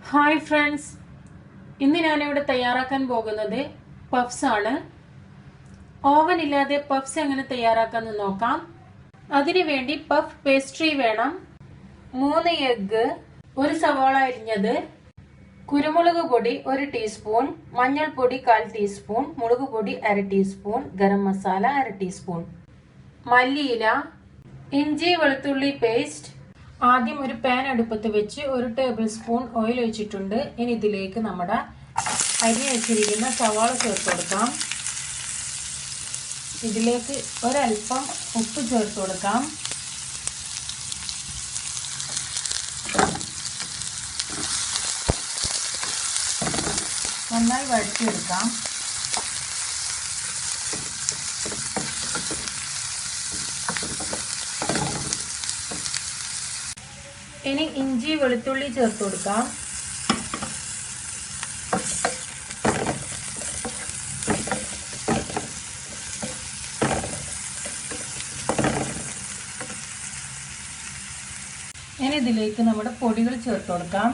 Hi friends, ഇന്ന് ഞാനിവിടെ തയ്യാറാക്കാൻ പോകുന്നത് പഫ്സ് ആണ്. ഓവൻ ഇല്ലാതെ പഫ്സ് എങ്ങനെ തയ്യാറാക്കാമെന്ന് നോക്കാം. അതിനുവേണ്ടി പഫ് പേസ്ട്രി വേണം, 3 എഗ്ഗ്, 1 സവാള അരിഞ്ഞത്, കുരുമുളക് പൊടി 1 ടീസ്പൂൺ, മഞ്ഞൾപ്പൊടി 1/4 ടീസ്പൂൺ, മുളക് പൊടി 1/2 ടീസ്പൂൺ, ഗരം മസാല 1/2 ടീസ്പൂൺ, മല്ലിയില, ഇഞ്ചി വെളുത്തുള്ളി പേസ്റ്റ്. ആദ്യം ഒരു പാൻ അടുപ്പത്ത് വെച്ച് 1 ടേബിൾ സ്പൂൺ ഓയിൽ ഒഴിച്ചിട്ടുണ്ട്. ഇനി ഇതിലേക്ക് നമ്മുടെ അരിഞ്ഞു വെച്ചിരിക്കുന്ന സവാള ചേർത്ത് കൊടുക്കാം. ഇതിലേക്ക് ഒരൽപ്പം ഉപ്പ് ചേർത്ത് കൊടുക്കാം. നന്നായി വഴറ്റിയെടുക്കാം. ഇനി ഇഞ്ചി വെളുത്തുള്ളി ചേർത്ത് കൊടുക്കാം. ഇനി ഇതിലേക്ക് നമ്മുടെ പൊടികൾ ചേർത്ത് കൊടുക്കാം.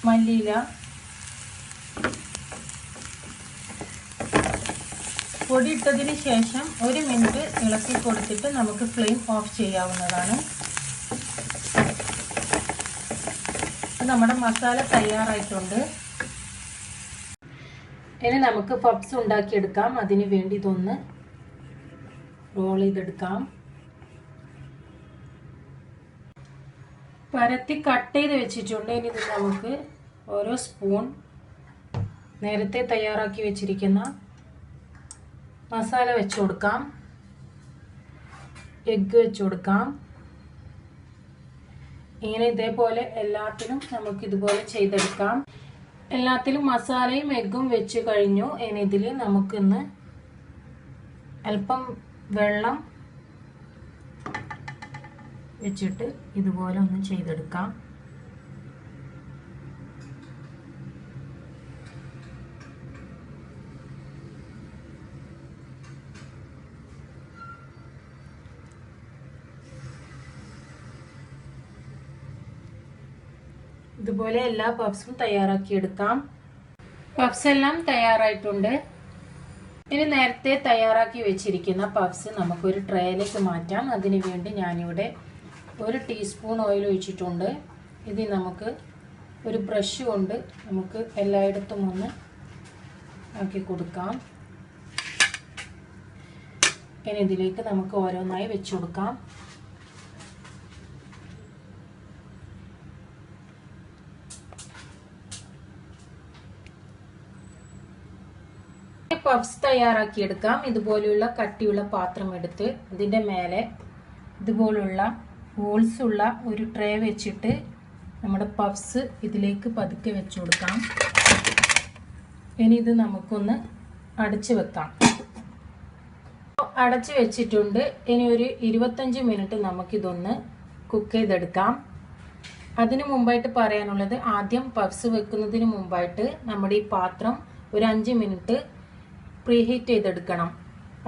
മല്ലിയില, പൊടി ഇട്ടതിന് ശേഷം 1 മിനിറ്റ് ഇളക്കി കൊടുത്തിട്ട് നമുക്ക് ഫ്ലെയിം ഓഫ് ചെയ്യാവുന്നതാണ്. നമ്മുടെ മസാല തയ്യാറായിട്ടുണ്ട്. ഇനി നമുക്ക് പഫ്സ് ഉണ്ടാക്കിയെടുക്കാം. അതിന് വേണ്ടി ഇതൊന്ന് റോൾ ചെയ്തെടുക്കാം. പരത്തി കട്ട് ചെയ്ത് വെച്ചിട്ടുണ്ട്. ഇനി ഇത് നമുക്ക് ഓരോ സ്പൂൺ നേരത്തെ തയ്യാറാക്കി വെച്ചിരിക്കുന്ന മസാല വെച്ച് കൊടുക്കാം. എഗ്ഗ് വെച്ച് കൊടുക്കാം. ഇങ്ങനെ ഇതേപോലെ എല്ലാത്തിലും നമുക്ക് ഇതുപോലെ ചെയ്തെടുക്കാം. എല്ലാത്തിലും മസാലയും എഗ്ഗും വെച്ച് കഴിഞ്ഞു. ഇനി ഇതിൽ നമുക്കിന്ന് അല്പം വെള്ളം വെച്ചിട്ട് ഇതുപോലെ ഒന്ന് ചെയ്തെടുക്കാം. ഇതുപോലെ എല്ലാ പഫ്സും തയ്യാറാക്കിയെടുക്കാം. പഫ്സ് എല്ലാം തയ്യാറായിട്ടുണ്ട്. ഇനി നേരത്തെ തയ്യാറാക്കി വെച്ചിരിക്കുന്ന പഫ്സ് നമുക്കൊരു ട്രേയിലേക്ക് മാറ്റാം. അതിനു വേണ്ടി ഞാനിവിടെ 1 ടീസ്പൂൺ ഓയിൽ ഒഴിച്ചിട്ടുണ്ട്. ഇതിൽ നമുക്ക് ഒരു ബ്രഷ് കൊണ്ട് നമുക്ക് എല്ലായിടത്തും ഒന്ന് ആക്കി കൊടുക്കാം. ഇനി ഇതിലേക്ക് നമുക്ക് ഓരോന്നായി വെച്ച് കൊടുക്കാം. പഫ്സ് തയ്യാറാക്കിയെടുക്കാം. ഇതുപോലെയുള്ള കട്ടിയുള്ള പാത്രം എടുത്ത് അതിൻ്റെ മേലെ ഇതുപോലുള്ള ഹോൾസ് ഉള്ള ഒരു ട്രേ വെച്ചിട്ട് നമ്മുടെ പഫ്സ് ഇതിലേക്ക് പതുക്കെ വെച്ച് കൊടുക്കാം. ഇനി ഇത് നമുക്കൊന്ന് അടച്ചു വെക്കാം. അടച്ചു വെച്ചിട്ടുണ്ട്. ഇനി ഒരു 25 മിനിറ്റ് നമുക്കിതൊന്ന് കുക്ക് ചെയ്തെടുക്കാം. അതിനു മുമ്പായിട്ട് പറയാനുള്ളത്, ആദ്യം പഫ്സ് വെക്കുന്നതിന് മുമ്പായിട്ട് നമ്മുടെ ഈ പാത്രം ഒരു 5 മിനിറ്റ് പ്രീഹീറ്റ് ചെയ്തെടുക്കണം.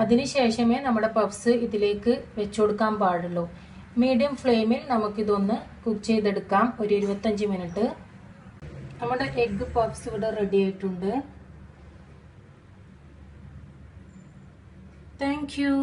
അതിനുശേഷമേ നമ്മുടെ പഫ്സ് ഇതിലേക്ക് വെച്ചു കൊടുക്കാൻ പാടുള്ളൂ. മീഡിയം ഫ്ലെയിമിൽ നമുക്കിതൊന്ന് കുക്ക് ചെയ്തെടുക്കാം ഒരു 25 മിനിറ്റ്. നമ്മുടെ എഗ്ഗ് പഫ്സ് ഇവിടെ റെഡി ആയിട്ടുണ്ട്. Thank you.